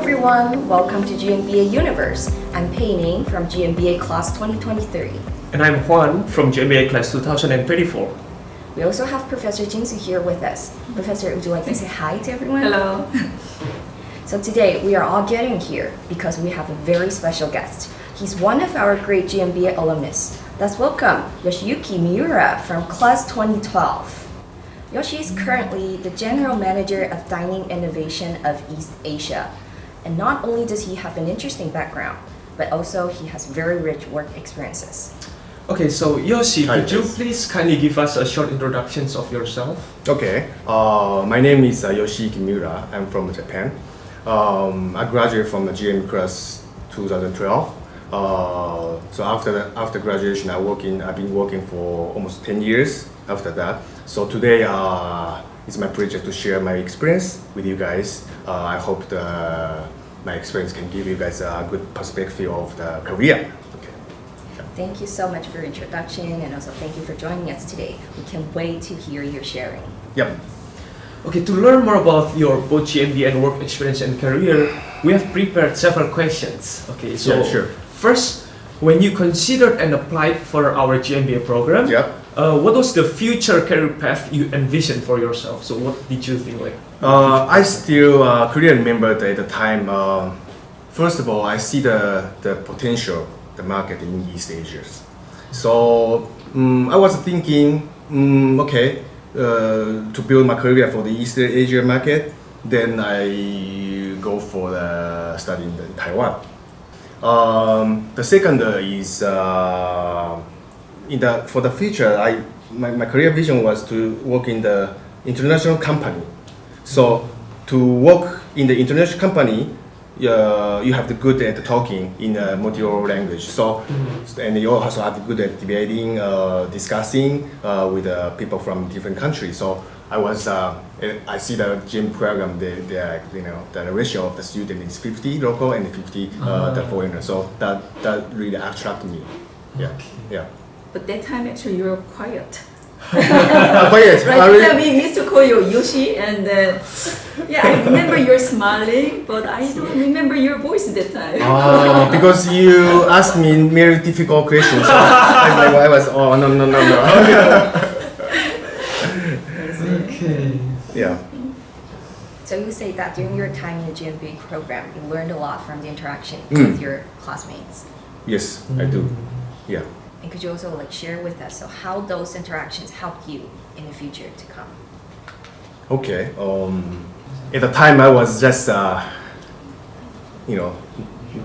everyone, welcome to GMBA Universe. I'm Pei Ning from GMBA Class 2023. And I'm Juan from GMBA Class 2024. We also have Professor Jinsu here with us. Professor, would you like to say hi to everyone? Hello. So today we are all getting here because we have a very special guest. He's one of our great GMBA alumnus. Let's welcome Yoshiyuki Miura from Class 2012. Yoshi is currently the General Manager of Dining Innovation of East Asia. And not only does he have an interesting background, but also he has very rich work experiences. Okay, so Yoshi, Hi, could you yes. please kindly give us a short introduction of yourself? Okay, my name is Yoshiyuki Miura. I'm from Japan. I graduated from the GMBA class 2012. So after graduation, I've been working for almost 10 years after that. So today it's my pleasure to share my experience with you guys. I hope my experience can give you guys a good perspective of the career. Thank you so much for your introduction, and also thank you for joining us today. We can't wait to hear your sharing. Yep. Okay, to learn more about your both GMBA and work experience and career, we have prepared several questions. Okay, so Yeah, sure. First, when you considered and applied for our GMBA program, Yep. What was the future career path you envisioned for yourself? So what did you think like? I still clearly remember at the time. First of all, I see the potential, the market in East Asia. So I was thinking, okay, to build my career for the East Asia market, then I go for the study in Taiwan. The second is for the future. My career vision was to work in the international company. So to work in the international company, you have to good at talking in a multiple language. So and you also have to good at debating, discussing with people from different countries. So I see the GM program. The ratio of the student is 50 local and 50 the foreigner. So that really attracted me. Yeah, yeah. But that time actually you were quiet. Quiet. Right? Yeah, we used to call you Yoshi, and yeah, I remember you're smiling, but I don't remember your voice at that time. Because you asked me very difficult questions. So I was no. Okay. Yeah. So you say that during your time in the GMBA program, you learned a lot from the interaction with your classmates. Yes, I do. Yeah. And could you also share with us how those interactions helped you in the future to come? Okay. At the time, I was just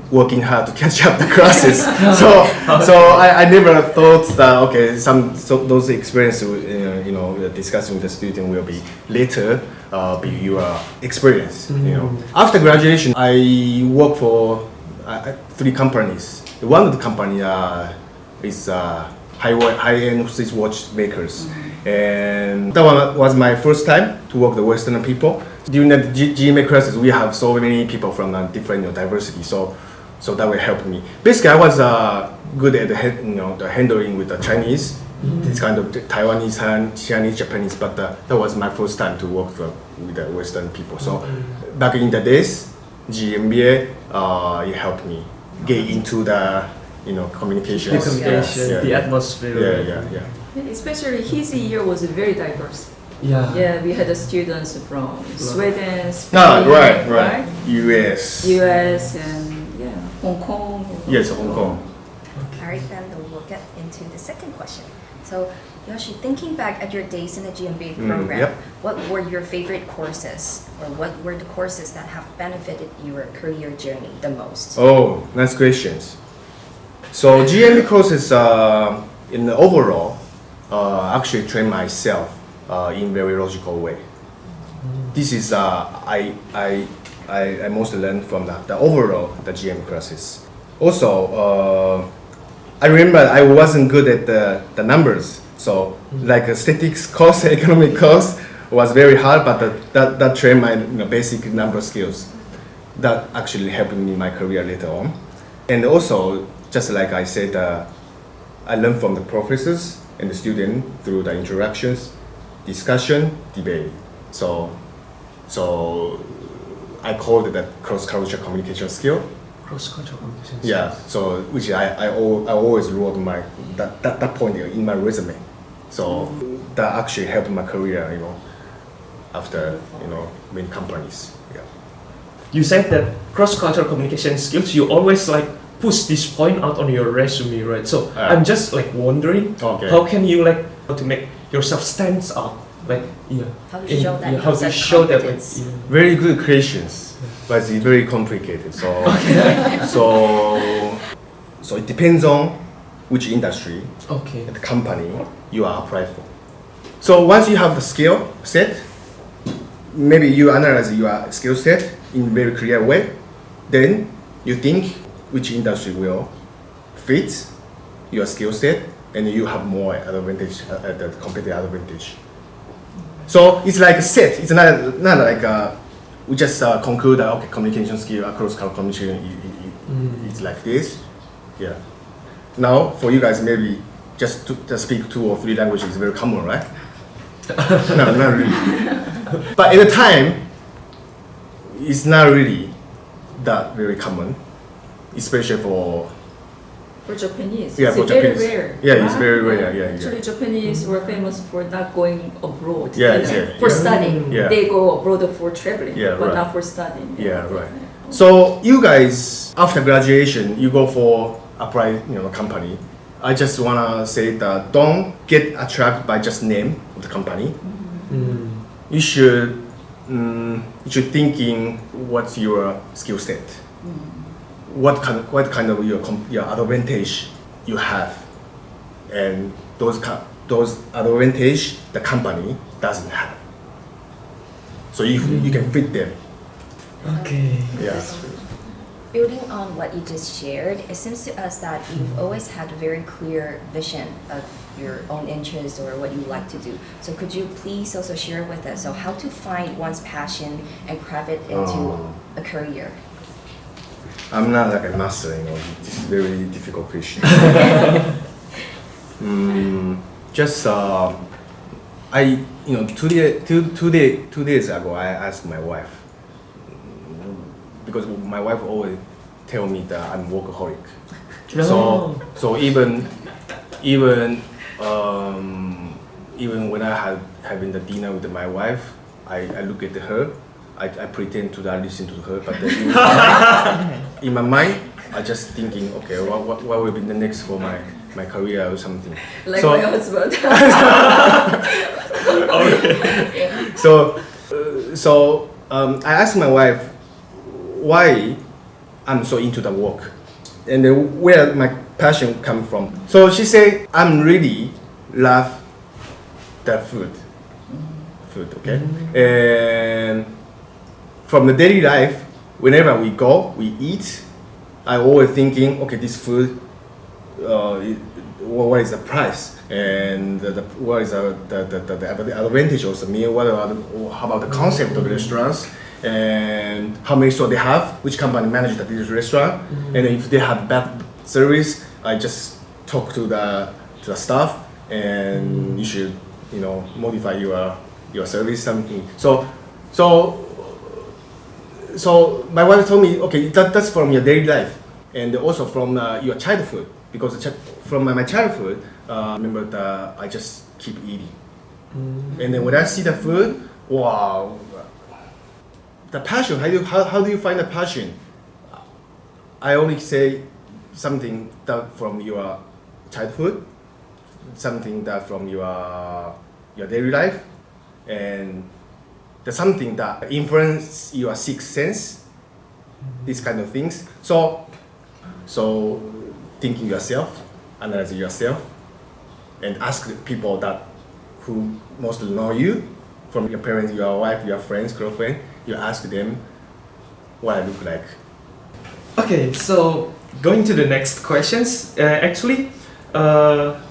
working hard to catch up the classes. so I never thought that those experiences, discussing with the student will be later be your experience. After graduation, I worked for 3 companies. One of the company is high-end Swiss watch makers, and that one was my first time to work with Western people. During the GMA classes, we have so many people from different diversity, so that will help me. Basically, I was good at the handling with the Chinese, this kind of Taiwanese, Chinese, Japanese, but that was my first time to work with the Western people. So back in the days, GMBA it helped me get into the communication. The atmosphere. Yeah. Especially his year was very diverse. Yeah. Yeah, we had students from Sweden, Spain, Right. US, and Hong Kong. Yes, Hong Kong. All right, then we'll get into the second question. So, Yoshi, thinking back at your days in the GMBA program, yep. what were your favorite courses, or what were the courses that have benefited your career journey the most? Oh, nice questions. So GMB courses in the overall actually train myself in very logical way. This is I mostly learned from the overall the GM classes. Also, I remember I wasn't good at the numbers. So like a statistics course, economic course was very hard, but that trained my basic number skills. That actually helped me in my career later on. And also, just like I said, I learned from the professors and the student through the interactions, discussion, debate. So I called it that cross-cultural communication skill. Cross-cultural communication. Yeah, so which I always wrote that point in my resume. So that actually helped my career, after many companies. Yeah. You said that cross-cultural communication skills, you always like push this point out on your resume, right? So I'm just like wondering, how can you like to make yourself stand out? Like, how to show that? How to show that? Like, very good questions, but it's very complicated. So, so it depends on which industry, and the company you are applied for. So once you have the skill set, maybe you analyze your skill set in a very clear way, then you think which industry will fit your skill set, and you have more advantage, the competitive advantage. So it's like a set. It's not like we just conclude that communication skill across communication. It's like this. Yeah. Now for you guys, maybe just to speak 2 or 3 languages is very common, right? No, not really. But at the time, it's not really that very common, especially for Japanese. Yeah, it's for very Japanese. rare. Yeah, it's very rare. Yeah. Actually, Japanese were famous for not going abroad. Yeah. For studying. Yeah. They go abroad for traveling, Yeah, but right. not for studying. Yeah, right. So you guys, after graduation, you go for apply, company. I just wanna say that don't get attracted by just name of the company. You should thinking what's your skill set, what kind of your advantage you have, and those advantage the company doesn't have. So you can fit them. Okay. Yeah. Building on what you just shared, it seems to us that you've always had a very clear vision of your own interests or what you like to do. So could you please also share with us how to find one's passion and craft it into a career? I'm not like a master, this is a very difficult question. Just I 2 days ago I asked my wife, because my wife always tell me that I'm workaholic. So even when I having the dinner with my wife, I look at her, I pretend to listen to her, but then in my mind I just thinking, okay, what will be the next for my career or something. Like my husband. So I asked my wife why I'm so into the work and where my passion come from. So she said, I'm really love the food, okay? And from the daily life, whenever we go, we eat, I always thinking, okay, this food, what is the price? And what is the advantage of the meal? How about the concept of the restaurants? And how many stores they have, which company manages this restaurant, and if they have bad service, I just talk to the staff, and you should modify your service something. So my wife told me, okay, that's from your daily life, and also from your childhood, because from my childhood, remember that I just keep eating, and then when I see the food, wow. The passion, how do you find the passion? I only say something that from your childhood, something that from your daily life, and there's something that influence your sixth sense, these kind of things. So thinking yourself, analyzing yourself, and ask the people that who mostly know you, from your parents, your wife, your friends, girlfriend, you ask them what I look like. Okay, so going to the next questions. Actually,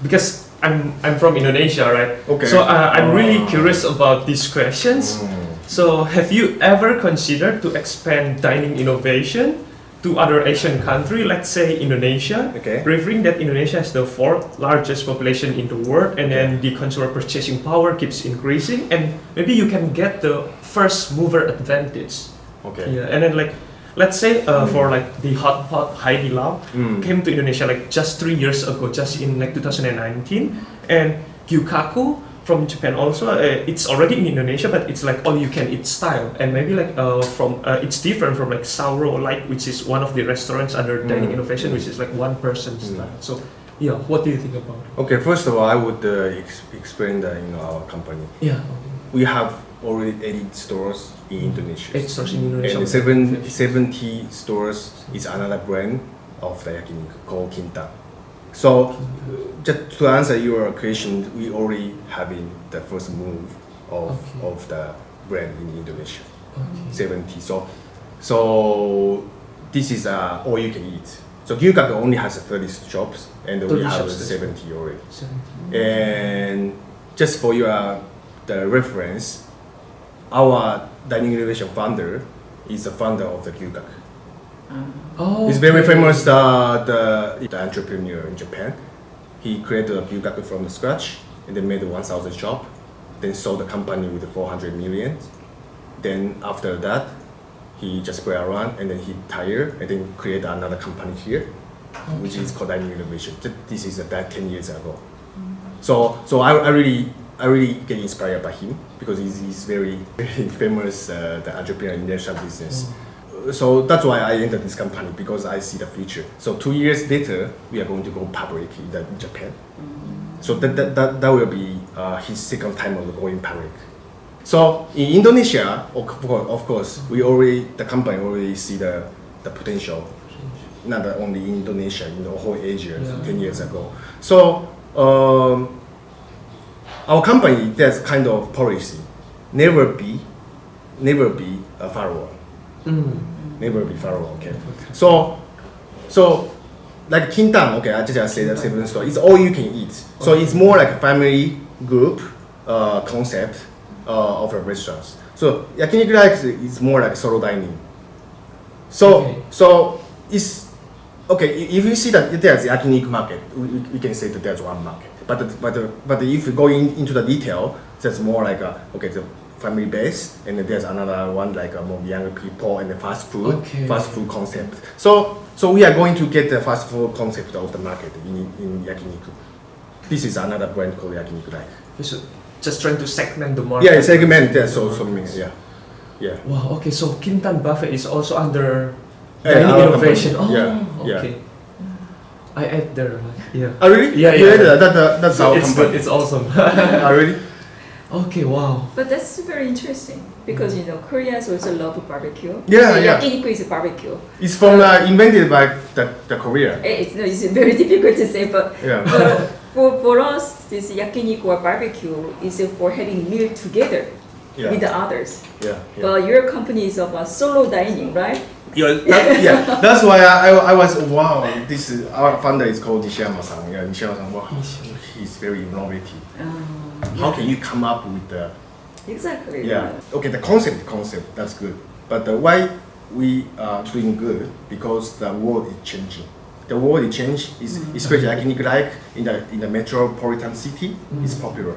because I'm from Indonesia, right? Okay. So I'm really curious about these questions. So have you ever considered to expand dining innovation to other Asian country, let's say Indonesia, referring that Indonesia has the 4th largest population in the world, and then the consumer purchasing power keeps increasing, and maybe you can get the first mover advantage Okay. Yeah, and then like, let's say for like the hot pot Haidilao came to Indonesia like just 3 years ago, just in like 2019, and Gyukaku from Japan also, it's already in Indonesia, but it's like all you can eat style, and maybe like from it's different from like Sauro, like which is one of the restaurants under dining innovation, which is like one person style. So yeah, what do you think about it? Okay, first of all, I would explain that our company. Yeah, We have already 80 stores in Indonesia. 8 stores in Indonesia. And 70 stores is another brand of the yakiniku called Kintan. So, just to answer your question, we already having the first move of the brand in Indonesia. 70. So this is all you can eat. So Gyukaku only has 30 shops, and we have 70 already. 70. And just for your the reference, our dining innovation founder is the founder of the Gyukaku. Oh, He's very famous, the entrepreneur in Japan. He created a Gyukaku from the scratch and then made 1,000 shop, then sold the company with 400 million. Then after that, he just go around and then he retired and then create another company here, which is called Dining Innovation. This is that 10 years ago. So I really get inspired by him because he's very famous the entrepreneur in international business. So that's why I entered this company, because I see the future. So 2 years later, we are going to go public in Japan. So that will be his second time of going public. So in Indonesia, of course, the company already see the potential, not only in Indonesia, in the whole Asia, 10 years ago. So our company, there's kind of policy, never be a follower. Never be follower, okay? So like Kintan, okay, I just say that 7 store, it's all you can eat. So it's more like a family group concept of a restaurants. So yakiniku like is more like solo dining. So it's okay if you see that there's yakiniku market, we can say that there's one market. But if you go into the detail, there's more like the family base, and then there's another one like more younger people and the fast food concept. So we are going to get the fast food concept of the market in yakiniku. This is another brand called yakiniku like. Just trying to segment the market. Yeah, segment. Yeah, so means yeah. Wow. Okay, so Kintan Buffet is also under dining innovation. Company. Oh, okay. I ate there. Yeah. Oh really? Yeah. That's our it's company. good. It's awesome. Oh really? Okay. Wow. But that's very interesting because Koreans also love barbecue. Yeah, so yeah. Yakiniku is a barbecue. It's from invented by the Korea. It's very difficult to say, but Yeah. for us, this yakiniku or barbecue is for having meal together with the others. Yeah. But your company is about solo dining, right? Yeah. That's why I was wow. This is our founder is called Nishiyama-san. Yeah, Nishiyama-san. Wow, he's very innovative. How can you come up with the Exactly. Yeah. Okay, the concept that's good. But why we are doing good? Because the world is changing. The world is changing, especially yakiniku like in the metropolitan city is popular.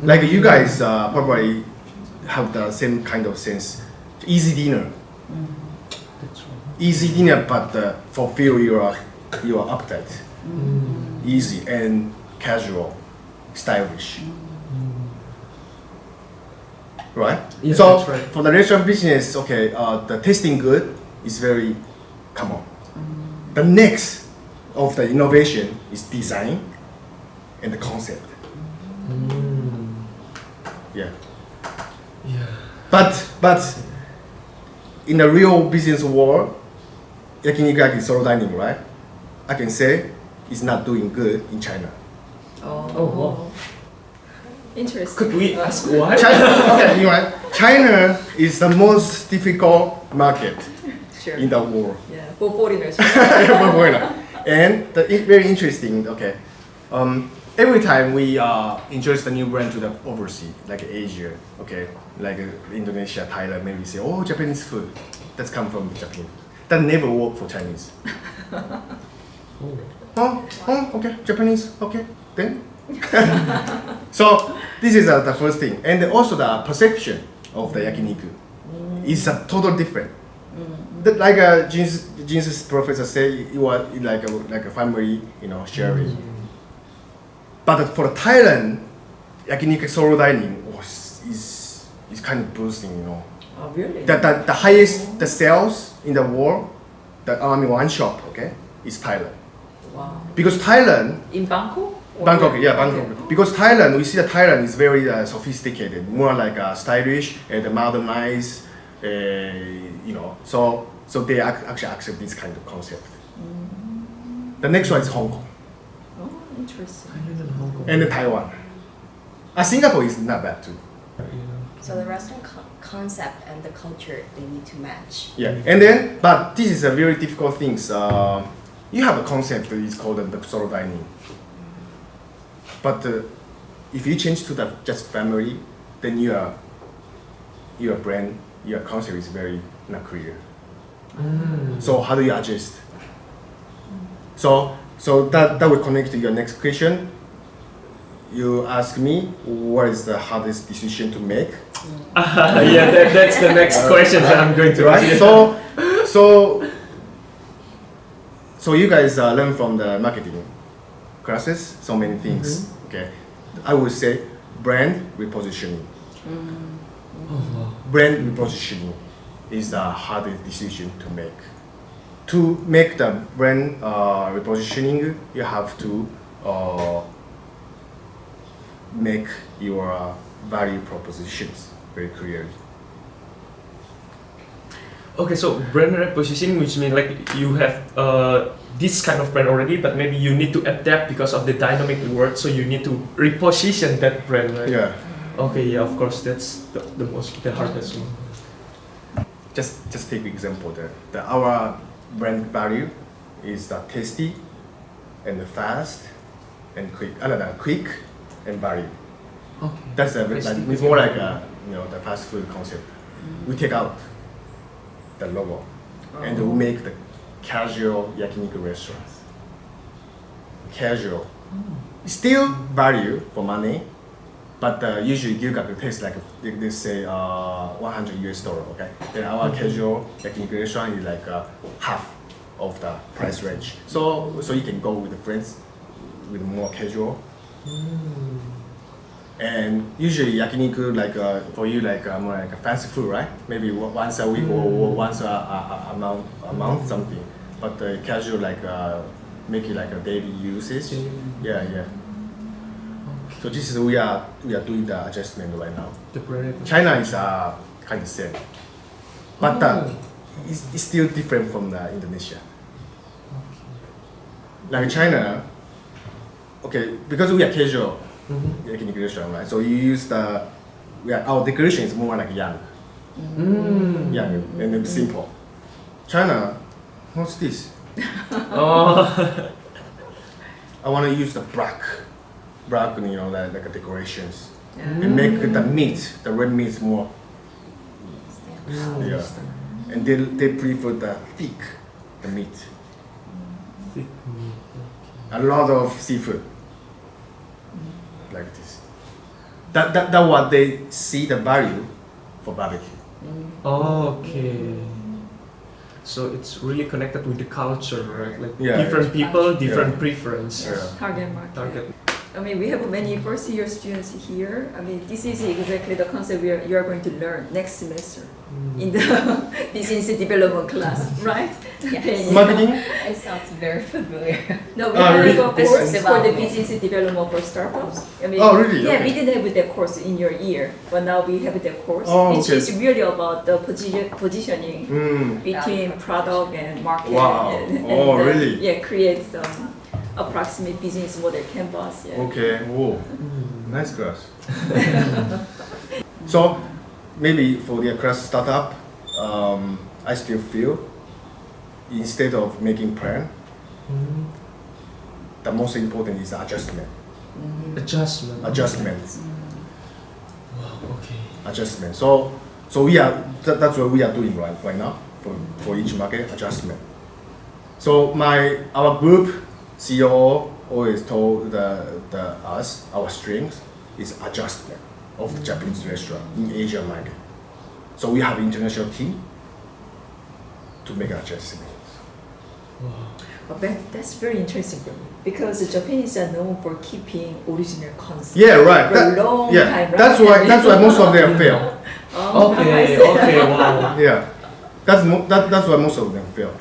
Like you guys probably have the same kind of sense. Easy dinner. That's right. Easy dinner, but fulfill your appetite. Easy and casual, stylish. Right? Yeah, So that's right. for the restaurant business, okay, the tasting good is very common. The next of the innovation is design and the concept. Yeah. But in the real business world, yakiniku is solo dining, right? I can say it's not doing good in China. Oh, wow. Interesting. Could we ask why? China is the most difficult market Sure. in the world. Yeah, for foreigners. And very interesting. Okay, every time we introduce a new brand to the overseas, like Asia, okay, like Indonesia, Thailand, maybe say, oh, Japanese food, that's come from Japan. That never work for Chinese. Okay, Japanese, okay, then. So this is the first thing, and also the perception of the yakiniku is a total different. Like Jesus professor say, it was like a family, sharing. But for Thailand, yakiniku solo dining is kind of boosting, Oh, really? The highest the sales in the world, one shop, okay, is Thailand. Wow. Because Thailand, In Bangkok? Or Bangkok, where? yeah, Bangkok. Okay. Because Thailand, we see that Thailand is very sophisticated, more like stylish and modernized, so they actually accept this kind of concept. The next one is Hong Kong Oh, interesting. Thailand and Hong Kong. and then Taiwan. Singapore is not bad too. So the restaurant concept and the culture, they need to match. Yeah, and then, but this is a very difficult thing. You have a concept that is called the solo dining. But if you change to the just family, then your brand, your concept is very not clear. So how do you adjust? So that will connect to your next question. You ask me what is the hardest decision to make. Yeah, that's the next question that I'm going to Right. ask. So you guys learn from the marketing classes so many things. Okay, I would say brand repositioning. Brand repositioning is the hardest decision to make. To make the brand repositioning, you have to make your value propositions very clearly. Okay, so brand repositioning, which means like you have this kind of brand already, but maybe you need to adapt because of the dynamic world, so you need to reposition that brand, right? Yeah. Okay, yeah, of course, that's the hardest one. Just take example our brand value is tasty and fast and quick. Quick and value. Okay. That's it's more like the fast food concept. We take out the logo and we make the casual yakiniku restaurants. Casual. Still value for money, but usually gyugaku tastes like they say $100. Okay. Then our casual yakiniku restaurant is like half of the price range. So you can go with the friends with more casual. And usually yakiniku for you more like a fancy food, right? Maybe once a week or once a month something. But casual make it like a daily usage. Yeah. So this is we are doing the adjustment right now. The brand. China is kind of same, but it's still different from the Indonesia. Like China, okay, because we are casual. Yakiniku restaurant, right? So you use our decoration is more like young, young and then simple. China, what's this? Oh. I want to use the black, like decorations, and make the red meat more. Yeah, and they prefer the thick, the meat. Thick meat. A lot of seafood. Like this. That what they see the value for barbecue. Okay. So it's really connected with the culture, right? Like Yeah, different people, different Yeah. preference. Yeah. Target market. Target. I mean, we have many first-year students here. I mean, this is exactly the concept you are going to learn next semester in the business development class, right? Yes. Marketing? It sounds very familiar. No, we Oh, have really? a Business course for the development. business development for startups. I mean, Oh, really? Yeah, Okay. we didn't have that course in your year, but now we have that course, Oh, which okay. is really about the positioning between product and market. Wow. Oh, really? Yeah, create some approximate business model canvas. Yeah. Okay. Whoa. Nice class. So maybe for the class startup, I still feel instead of making plan, the most important is adjustment. Adjustment. Adjustments. Wow, okay. Adjustment. So that's what we are doing right now for each market adjustment. So our group CEO always told us our strength is adjustment of the Japanese restaurant in Asia market. So we have international team to make adjustment. But that's very interesting for me because the Japanese are known for keeping original concept. Yeah, right. For a long yeah, time, right? that's why most of them fail. Oh, I Okay, see. okay, wow. Yeah, that's why most of them fail.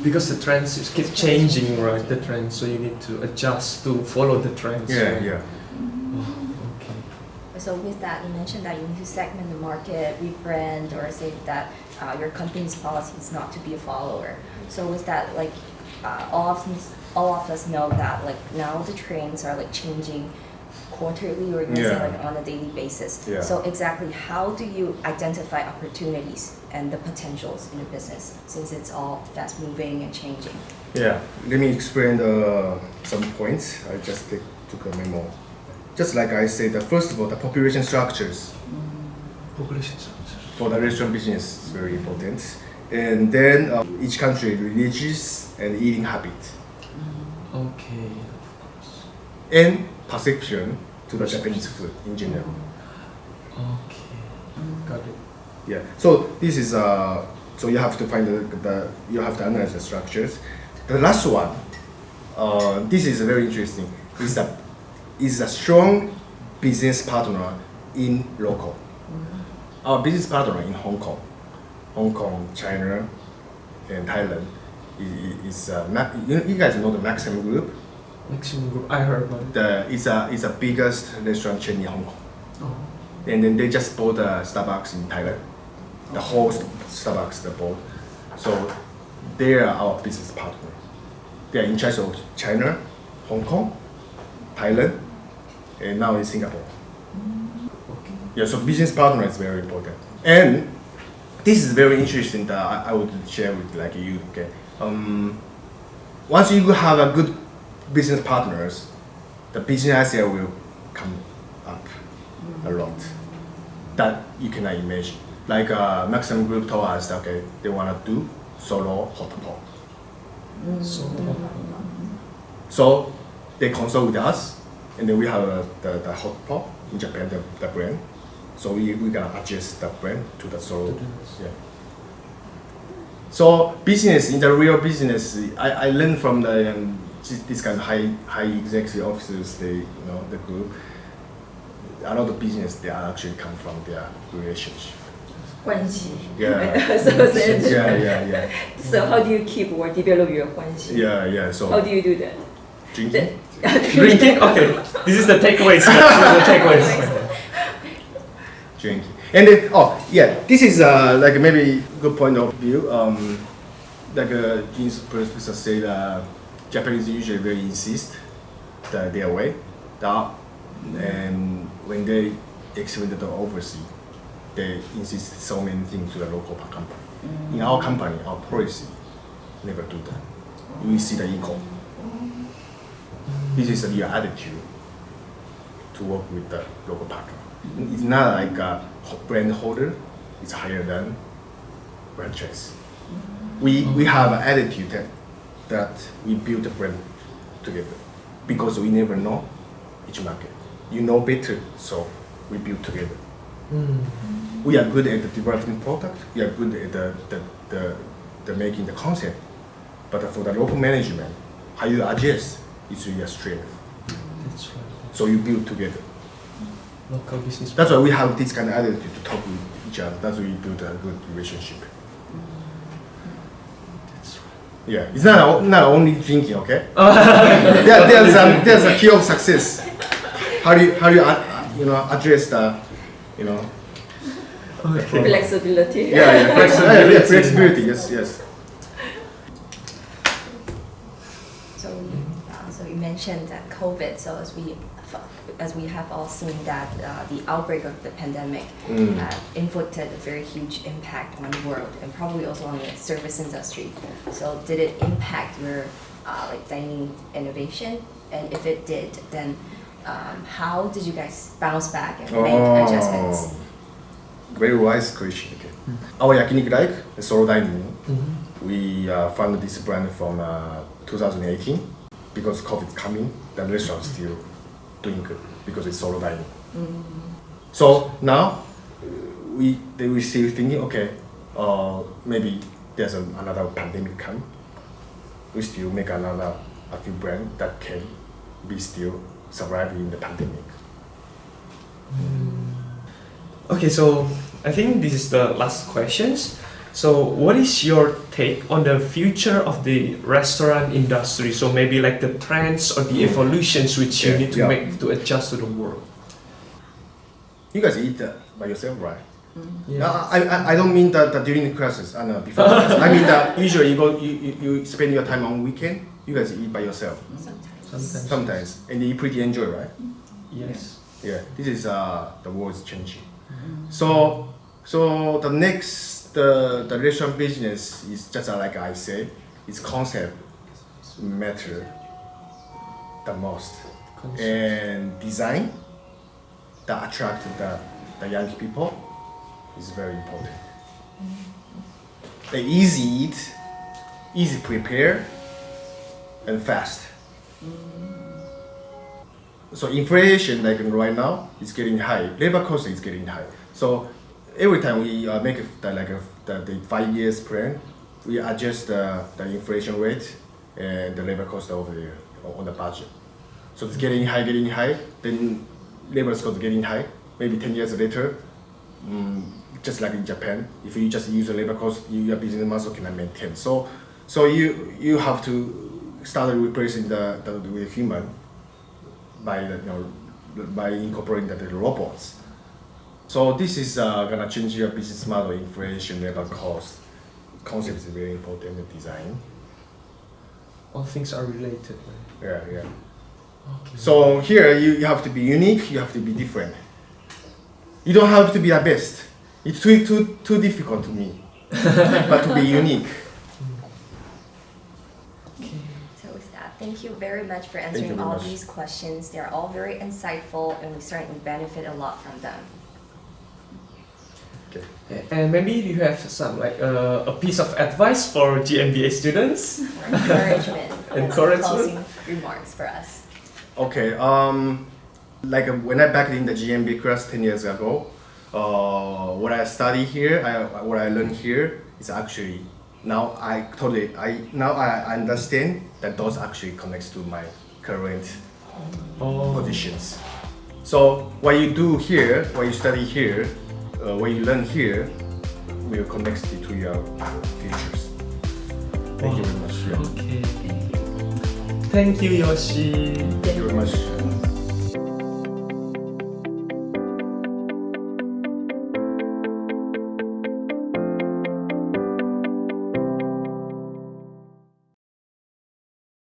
Because the trends keep changing, right? The trends, so you need to adjust to follow the trends. Yeah, right? yeah. Okay. So with that, you mentioned that you need to segment the market, rebrand, or say that your company's policy is not to be a follower. So with that, like all of us know that like now the trends are like changing quarterly or you can say Yeah. like on a daily basis. Yeah. So exactly how do you identify opportunities and the potentials in a business since it's all fast moving and changing? Yeah, let me explain some points. I just took a memo. Just like I said, first of all, the population structures Population structure. for the restaurant business is very important. And then each country religious and eating habit Okay, of course. and perception to the Japanese food in general. Okay, got it. Yeah. So this is so you have to find you have to analyze the structures. The last one, this is very interesting. Is a strong business partner in local. Our business partner in Hong Kong, China, and Thailand is you guys know the Maximum Group. Maximum Group, I heard about it. It's a biggest restaurant chain in Hong Kong. Oh. And then they just bought Starbucks in Thailand. The whole Starbucks they bought. So they are our business partner. They are in charge of China, Hong Kong, Thailand, and now in Singapore. Okay. Yeah, so business partner is very important. And this is very interesting that I would share with like you. Okay, once you have a good business partners, the business idea will come up a lot that you cannot imagine. Like Maximum Group told us that okay, they wanna do solo hot pot. So they consult with us, and then we have the hot pot in Japan, the brand. So we gonna adjust the brand to the solo. Yeah. So business in the real business, I learned from this kind of high executive officers. They the group. A lot of business they actually come from their relationship. 关系. Yeah. So Yeah. So how do you keep or develop your 关系? Yeah. So How do you do that? drinking. Drinking? Okay. This is the takeaways. Drinking. And then, this is like maybe good point of view. Like Jin's professor said, Japanese usually very insist their way, and when they experience the overseas, they insist so many things to the local company. In our company, our policy never do that. We see the equal. This is your attitude to work with the local partner. It's not like a brand holder, it's higher than franchise. We have an attitude that we build the brand together because we never know each market. You know better, so we build together. We are good at the developing product, we are good at the making the concept, but for the local management, how you adjust is your strength. That's right. So you build together. Local business. That's why we have this kind of attitude to talk with each other. That's why we build a good relationship. That's right. Yeah, it's not only drinking, okay? there's a key of success. How do you address the Okay. Flexibility. yeah Flexibility. flexibility yes. So you mentioned that COVID. So as we have all seen that the outbreak of the pandemic inflicted a very huge impact on the world and probably also on the service industry. So did it impact your like dining innovation? And if it did, then how did you guys bounce back and make adjustments? Very wise question. Okay. Our yakiniku like solo dining. We founded this brand from 2018 because COVID coming. The restaurant still doing good because it's solo dining. So now we still thinking, okay, maybe there's another pandemic come, we still make a few brands that can be still surviving in the pandemic. Okay, so I think this is the last questions. So what is your take on the future of the restaurant industry? So maybe like the trends or the evolutions which you need to make to adjust to the world. You guys eat by yourself, right? Yes. No, I don't mean that during the classes, before classes. I mean that usually you spend your time on weekend, you guys eat by yourself. Sometimes. And you pretty enjoy, right? Yes. Yeah, this is the world is changing. So the next the restaurant business is just like I said, its concept matter the most, and design that attract the young people is very important. They easy eat, easy prepare, and fast. So inflation, like right now, is getting high. Labor cost is getting high. So every time we make the 5 years plan, we adjust the inflation rate and the labor cost over there on the budget. So it's getting high. Then labor cost getting high. Maybe 10 years later, just like in Japan, if you just use the labor cost, your business muscle cannot maintain. So you have to start replacing the human by incorporating the robots. So this is gonna change your business model, inflation, labor cost. Concept is very important in design. All things are related, right? Yeah. Okay. So here you have to be unique, you have to be different. You don't have to be the best. It's too difficult to me. But to be unique. So with that, thank you very much for answering all these questions. They're all very insightful and we certainly benefit a lot from them. Okay. And maybe you have some a piece of advice for GMBA students? Or encouragement. Closing remarks for us. Okay. When I back in the GMBA class 10 years ago, what I study here, what I learned here is actually now I understand that those actually connects to my current positions. So what you do here, what you study here, what you learn here, will connect to your futures. Thank you very much. Yeah. Okay. Thank you, Yoshi. Thank you very much.